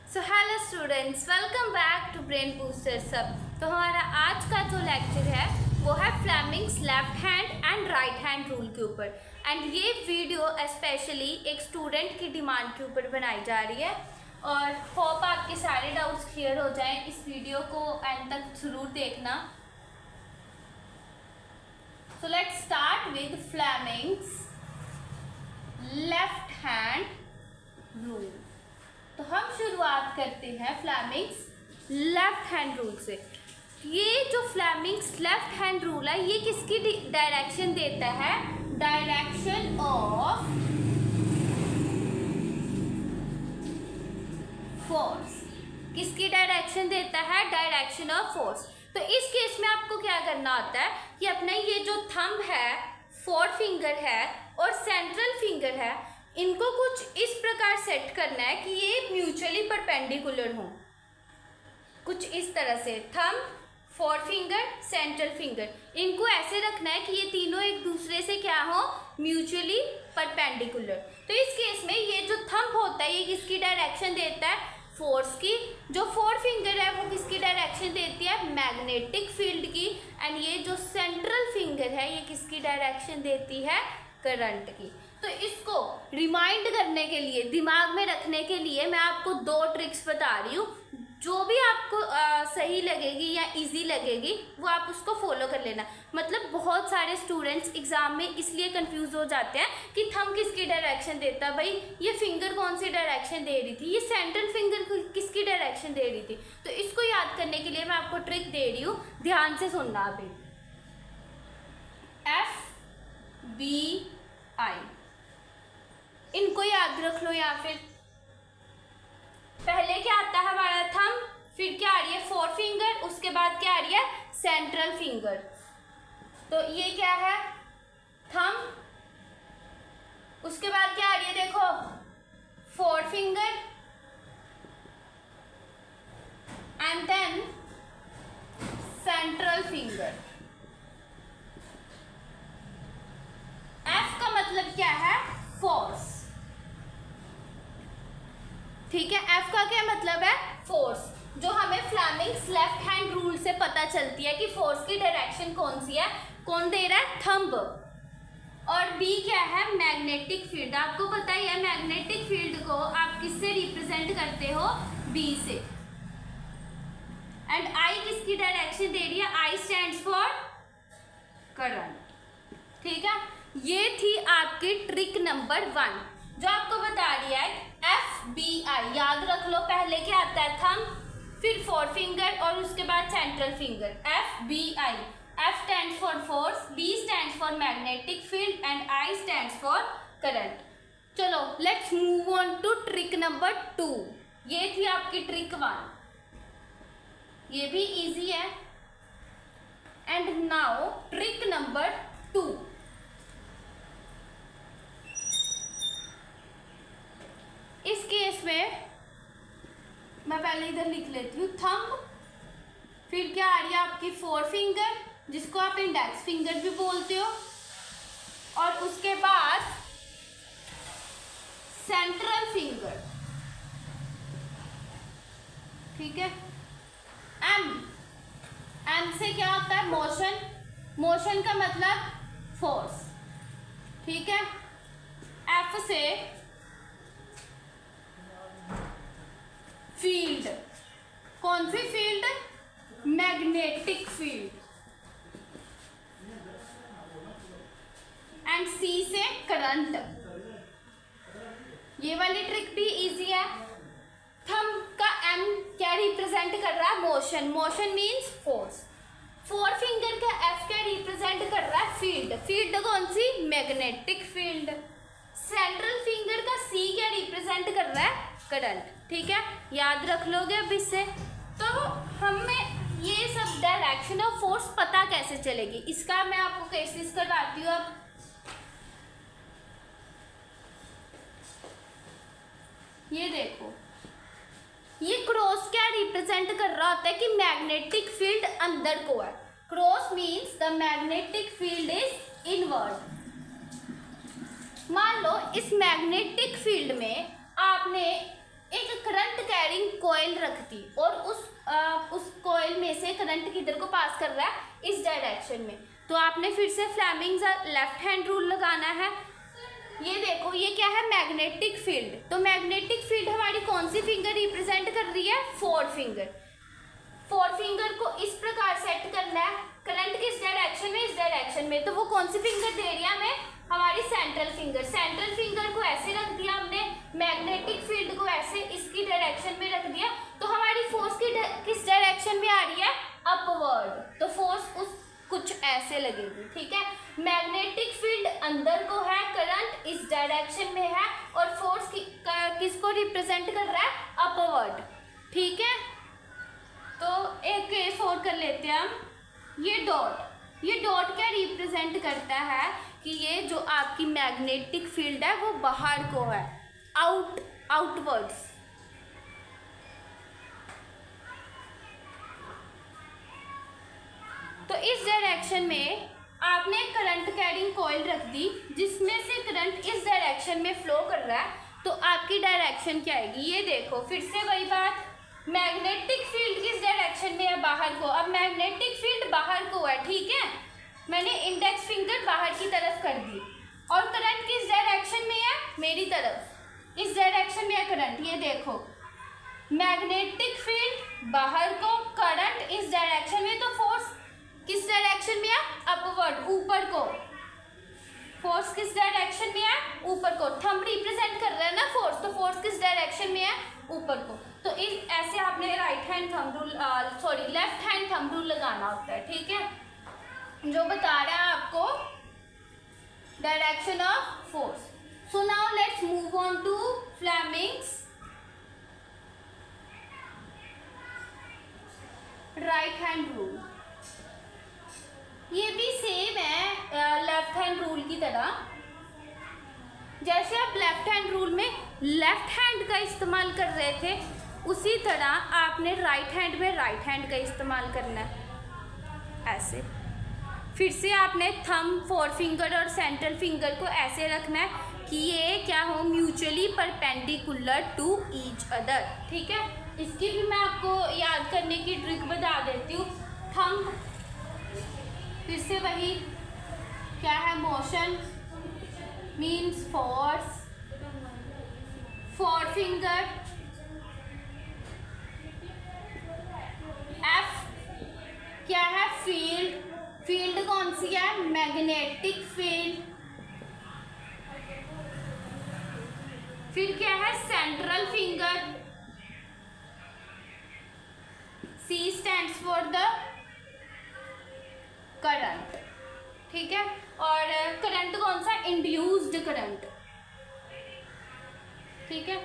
So hello students, welcome back to brain booster सब। तो हमारा आज का जो लेक्चर है वो है Fleming's left hand and right hand rule के ऊपर। एंड ये वीडियो स्पेशली एक स्टूडेंट की डिमांड के ऊपर बनाई जा रही है और होप आपके सारे डाउट्स क्लियर हो जाएं। इस वीडियो को एंड तक ज़रूर देखना। So let's start with Fleming's left hand rule. तो हम शुरुआत करते हैं फ्लेमिंग्स लेफ्ट हैंड रूल से। ये जो फ्लेमिंग्स लेफ्ट हैंड रूल है ये किसकी डायरेक्शन देता है? Direction of force. किसकी डायरेक्शन देता है? Direction of force. तो इस केस में आपको क्या करना होता है कि अपना ये जो थंब है, फोर फिंगर है और सेंट्रल फिंगर है, इनको कुछ इस प्रकार सेट करना है कि ये म्यूचुअली परपेंडिकुलर हों। कुछ इस तरह से thumb, four finger, central finger, इनको ऐसे रखना है कि ये तीनों एक दूसरे से क्या हो? Mutually perpendicular. तो इस केस में ये जो थंब होता है ये किसकी डायरेक्शन देता है? फोर्स की। जो फोर फिंगर है वो किसकी डायरेक्शन देती है? मैग्नेटिक फील्ड की। एंड ये जो सेंट्रल फिंगर है ये किसकी डायरेक्शन देती है? करंट की। तो इसको रिमाइंड करने के लिए, दिमाग में रखने के लिए मैं आपको दो ट्रिक्स बता रही हूँ। जो भी आपको सही लगेगी या इजी लगेगी वो आप उसको फॉलो कर लेना। मतलब बहुत सारे स्टूडेंट्स एग्जाम में इसलिए कंफ्यूज हो जाते हैं कि थंब किसकी डायरेक्शन देता है, भाई ये फिंगर कौन सी डायरेक्शन दे रही थी, ये सेंट्रल फिंगर किसकी डायरेक्शन दे रही थी। तो इसको याद करने के लिए मैं आपको ट्रिक दे रही हूँ, ध्यान से सुनना। अभी FBI, इनको याद रख लो। या फिर पहले क्या आता है हमारा? थंब, फिर क्या आ रही है? फोर फिंगर, उसके बाद क्या आ रही है? Central finger. तो ये क्या है? थंब, उसके बाद क्या आ रही है? देखो, four finger and then central finger. F का मतलब क्या है? फोर्स। ठीक है, F का क्या मतलब है? फोर्स। जो हमें फ्लेमिंग्स लेफ्ट हैंड रूल से पता चलती है कि फोर्स की डायरेक्शन कौन सी है। कौन दे रहा है? थंब। और B क्या है? Magnetic field. आपको पता ही है मैग्नेटिक फील्ड को आप किससे रिप्रेजेंट करते हो? B से। एंड I किसकी डायरेक्शन दे रही है? I stands for current. ठीक है, ये थी आपकी ट्रिक नंबर 1 जो आपको बता रही है FBI। याद रख लो, पहले क्या आता है? थंब, फिर फोर फिंगर और उसके बाद central finger. FBI। F stands for force, B stands for magnetic field and I stands for current. चलो let's move on to trick number 2। ये थी आपकी ट्रिक 1, ये भी इजी है। And now trick number 2। इस केस में मैं पहले इधर लिख लेती हूँ थंब, फिर क्या आ रही है आपकी? फोर फिंगर, जिसको आप इंडेक्स फिंगर भी बोलते हो, और उसके बाद सेंट्रल फिंगर। ठीक है, M से क्या होता है? मोशन। मोशन का मतलब फोर्स। ठीक है, F से फील्ड। कौन सी field? Magnetic field. And C से करंट। ये वाली ट्रिक भी इजी है। थंब का M क्या रिप्रेजेंट कर रहा है? Motion. Motion means force. Forefinger का F क्या रिप्रेजेंट कर रहा है? फील्ड। फील्ड कौन सी? Magnetic field. सेंट्रल फिंगर का C क्या रिप्रेजेंट कर रहा है? करंट। ठीक है, याद रख लोगे अब इससे। तो हमें ये सब डायरेक्शन ऑफ फोर्स पता कैसे चलेगी, इसका मैं आपको केसेस करवाती हूँ। अब ये देखो, ये क्रॉस क्या रिप्रेजेंट कर रहा होता है कि मैग्नेटिक फील्ड अंदर को है। Cross means the magnetic field is inward. मान लो इस मैग्नेटिक फील्ड में आपने एक करंट कैरिंग रख दी और उस कॉइल में से करंट किधर को पास कर रहा है, इस डायरेक्शन में, तो आपने फिर से फ्लेमिंग्स लेफ्ट हैंड रूल लगाना है। ये देखो ये क्या है, मैग्नेटिक फील्ड। तो मैग्नेटिक फील्ड हमारी कौन सी फिंगर रिप्रेजेंट कर रही है, फोर फिंगर। फोर फिंगर को इस प्रकार सेट करना है, करंट किस डायरेक्शन में, इस डायरेक्शन में, तो वो कौन सी फिंगर दे रही है हमें, हमारी सेंट्रल फिंगर। सेंट्रल फिंगर को ऐसे रख दिया हमने, मैग्नेटिक फील्ड को ऐसे इसकी डायरेक्शन में रख दिया, तो हमारी फोर्स किस डायरेक्शन में आ रही है, अपवर्ड। तो फोर्स उस कुछ ऐसे लगेगी, ठीक है। मैग्नेटिक फील्ड अंदर को है, करंट इस डायरेक्शन में है, और फोर्स किसको रिप्रेजेंट कर रहा है, अपवर्ड, ठीक है। तो एक केस और कर लेते हैं हम। ये डॉट क्या रिप्रेजेंट करता है कि ये जो आपकी मैग्नेटिक फील्ड है वो बाहर को है, आउटवर्ड्स। तो इस डायरेक्शन में आपने करंट कैरिंग कॉइल रख दी जिसमें से करंट इस डायरेक्शन में फ्लो कर रहा है, तो आपकी डायरेक्शन क्या आएगी, ये देखो फिर से वही बात, मैग्नेटिक फील्ड किस डायरेक्शन में है, बाहर को। अब मैग्नेटिक फील्ड बाहर को है, ठीक है, मैंने इंडेक्स फिंगर बाहर की तरफ कर दी, और करंट किस डायरेक्शन में है, मेरी तरफ, इस डायरेक्शन में है करंट। ये देखो मैग्नेटिक फील्ड बाहर को, करंट इस डायरेक्शन में, तो फोर्स किस डायरेक्शन में है, अपवर्ड, ऊपर को। फोर्स किस डायरेक्शन में है, ऊपर को। थंब रिप्रेजेंट कर रहा है ना फोर्स, तो फोर्स किस डायरेक्शन में है, ऊपर को। तो इस ऐसे आपने लेफ्ट हैंड थंब रूल लगाना होता है, ठीक है, जो बता रहा है आपको direction of force. So now let's move on to Fleming's right hand rule. ये भी सेम है लेफ्ट हैंड रूल की तरह। जैसे आप लेफ्ट हैंड रूल में लेफ्ट हैंड का इस्तेमाल कर रहे थे, उसी तरह आपने राइट हैंड में राइट हैंड का इस्तेमाल करना है, ऐसे। फिर से आपने थंब, फोर फिंगर और सेंट्रल फिंगर को ऐसे रखना है कि ये क्या हो, mutually perpendicular to each other, ठीक है। इसकी भी मैं आपको याद करने की ट्रिक बता देती हूँ। थंब फिर से वही क्या है, motion means force, four finger F क्या है, फील्ड, फील्ड कौन सी है, मैग्नेटिक फील्ड। फिर क्या है, central finger, C stands for the current, ठीक है। और करंट कौन सा, इंड्यूस्ड करंट, ठीक है।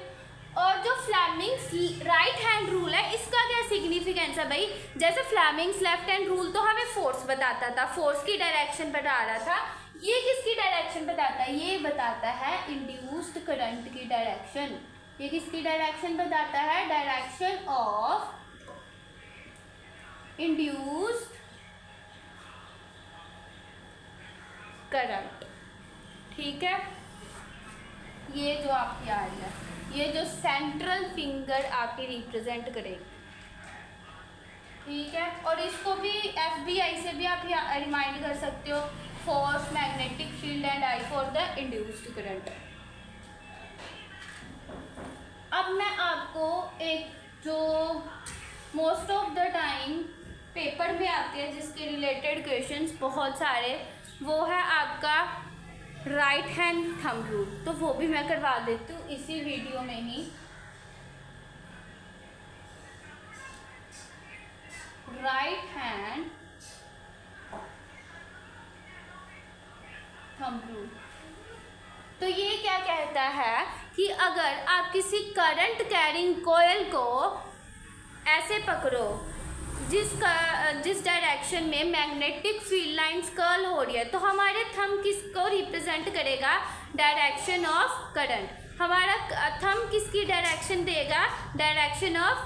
और जो फ्लेमिंग्स राइट हैंड रूल है, इसका क्या सिग्निफिकेंस है भाई, जैसे फ्लेमिंग्स लेफ्ट हैंड रूल तो हमें फोर्स बताता था, फोर्स की डायरेक्शन बता रहा था, ये किसकी डायरेक्शन बताता है, ये बताता है इंड्यूस्ड करंट की डायरेक्शन। ये किसकी डायरेक्शन बताता है, डायरेक्शन ऑफ इंड्यूस्ड करंट, ठीक है। ये जो आपकी आ रही है, ये जो सेंट्रल फिंगर आपकी रिप्रेजेंट करेगी, ठीक है। और इसको भी FBI से भी आप रिमाइंड कर सकते हो, force, magnetic field and I for the induced current. अब मैं आपको एक जो most of the time paper में आते हैं जिसके रिलेटेड क्वेश्चंस बहुत सारे, वो है आपका राइट हैंड थंब रूल, तो वो भी मैं करवा देती हूँ इसी वीडियो में ही। राइट हैंड थंब रूल, तो ये क्या कहता है कि अगर आप किसी करंट कैरिंग कॉइल को ऐसे पकड़ो जिस डायरेक्शन में मैग्नेटिक फील्ड लाइंस कर्ल हो रही है, तो हमारे थंब किसको रिप्रेजेंट करेगा, डायरेक्शन ऑफ करंट। हमारा थंब किसकी डायरेक्शन देगा, डायरेक्शन ऑफ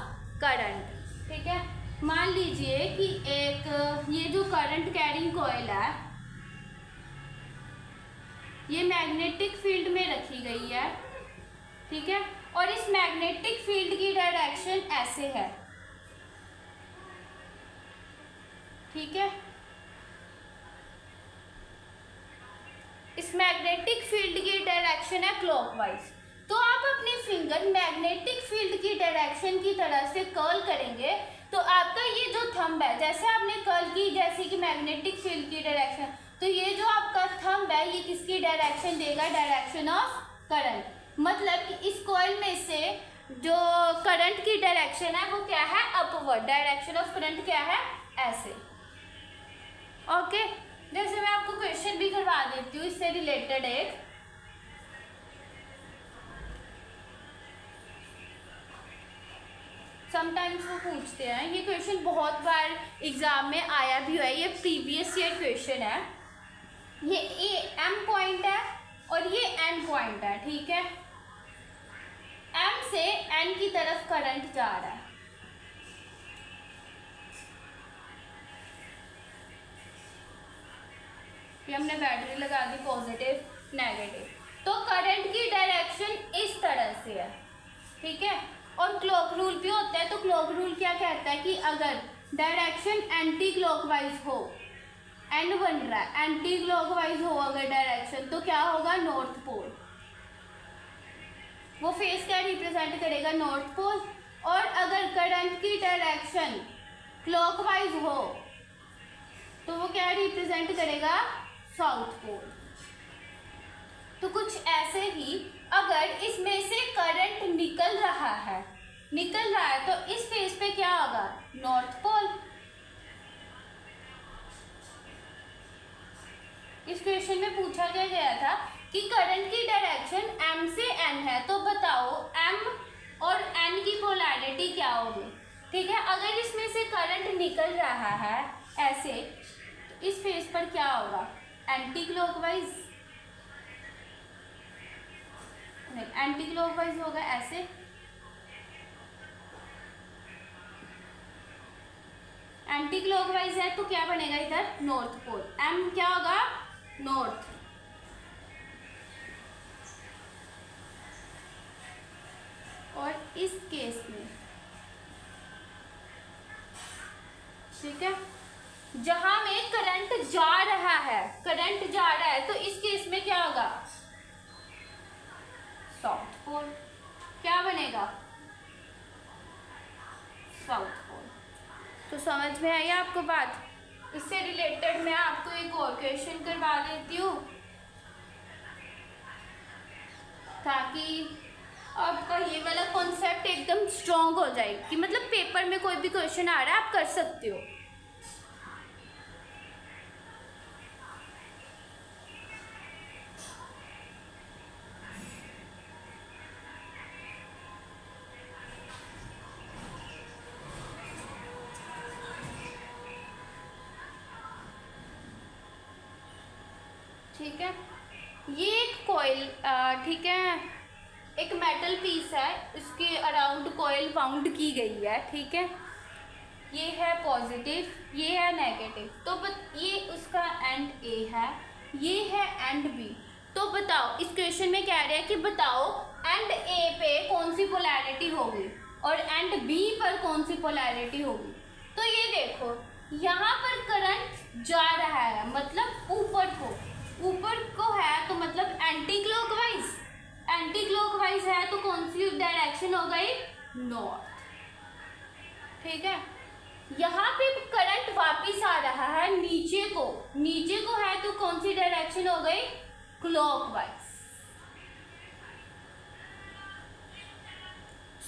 करंट, ठीक है। मान लीजिए कि एक ये जो करंट कैरिंग कॉइल है, ये मैग्नेटिक फील्ड में रखी गई है, ठीक है, और इस मैग्नेटिक फील्ड की डायरेक्शन ऐसे ऐसे है, ठीक है। इस मैग्नेटिक फील्ड की डायरेक्शन है क्लॉकवाइज। तो आप अपनी फिंगर मैग्नेटिक फील्ड की डायरेक्शन की तरह से कर्ल करेंगे तो आपका ये जो थंब है, जैसे आपने कर्ल की जैसे कि मैग्नेटिक फील्ड की डायरेक्शन, तो ये जो आपका थंब है ये किसकी डायरेक्शन देगा, डायरेक्शन ऑफ करंट। मतलब कि इस कॉइल में से जो करंट की डायरेक्शन है वो क्या है, अपवर्ड। डायरेक्शन ऑफ करंट क्या है, ऐसे। ओके, जैसे मैं आपको क्वेश्चन भी करवा देती हूँ इससे रिलेटेड एक। समटाइम्स वो पूछते हैं, ये क्वेश्चन बहुत बार एग्जाम में आया भी हुआ है, ये प्रीवियस ईयर क्वेश्चन है। ये एम पॉइंट है और ये एन पॉइंट है, ठीक है। एम से एन की तरफ करंट जा रहा है, ये हमने बैटरी लगा दी पॉजिटिव नेगेटिव। तो करंट की डायरेक्शन इस तरह से है, ठीक है। और क्लॉक रूल भी होता है, तो क्लॉक रूल क्या कहता है कि अगर डायरेक्शन एंटी क्लॉकवाइज हो, एन बन रहा है, एंटी क्लॉकवाइज हो अगर डायरेक्शन, तो क्या होगा, नॉर्थ पोल। वो फेस क्या रिप्रेजेंट करेगा, नॉर्थ पोल। और अगर करंट की डायरेक्शन क्लॉकवाइज हो तो वो क्या रिप्रेजेंट करेगा, साउथ पोल। तो कुछ ऐसे ही अगर इसमें से करंट निकल रहा है तो इस फेस पे क्या होगा, नॉर्थ पोल। इस क्वेश्चन में पूछा गया था कि करंट की डायरेक्शन m से n है, तो बताओ m और n की पोलैरिटी क्या होगी, ठीक है। अगर इसमें से करंट निकल रहा है ऐसे, तो इस फेस पर क्या होगा, एंटी क्लॉकवाइज, नहीं एंटी क्लॉकवाइज होगा ऐसे। एंटी क्लॉकवाइज है तो क्या बनेगा इधर, नॉर्थ पोल। m क्या होगा, नॉर्थ। और इस केस में ठीक है, जहां में करंट जा रहा है तो इस केस में क्या होगा, साउथ पोल। क्या बनेगा, साउथ पोल। तो समझ में आई आपको बात। इससे रिलेटेड मैं आपको एक और क्वेश्चन करवा देती हूँ ताकि आपका ये वाला कॉन्सेप्ट एकदम स्ट्रॉन्ग हो जाए कि मतलब पेपर में कोई भी क्वेश्चन आ रहा है आप कर सकते हो। ठीक है, ये एक कॉइल, ठीक है, एक मेटल पीस है, इसके अराउंड कॉइल बाउंड की गई है, ठीक है। ये है पॉजिटिव, ये है नेगेटिव। तो ये उसका एंड ए है, ये है एंड बी। तो बताओ, इस क्वेश्चन में कह रहे हैं कि बताओ एंड ए पे कौन सी पोलैरिटी होगी और एंड बी पर कौन सी पोलैरिटी होगी। तो ये देखो, यहाँ पर करंट जा रहा है मतलब ऊपर को है तो मतलब एंटी क्लॉकवाइज है, तो कौन सी डायरेक्शन हो गई, नॉर्थ। ठीक है, यहाँ पे करंट वापिस आ रहा है नीचे को है तो कौन सी डायरेक्शन हो गई, क्लॉकवाइज।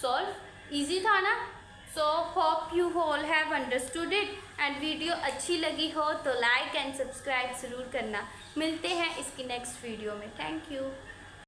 सॉल्व इजी था ना। So hope you all have understood it and video अच्छी लगी हो तो लाइक एंड सब्सक्राइब ज़रूर करना। मिलते हैं इसकी नेक्स्ट वीडियो में। Thank you.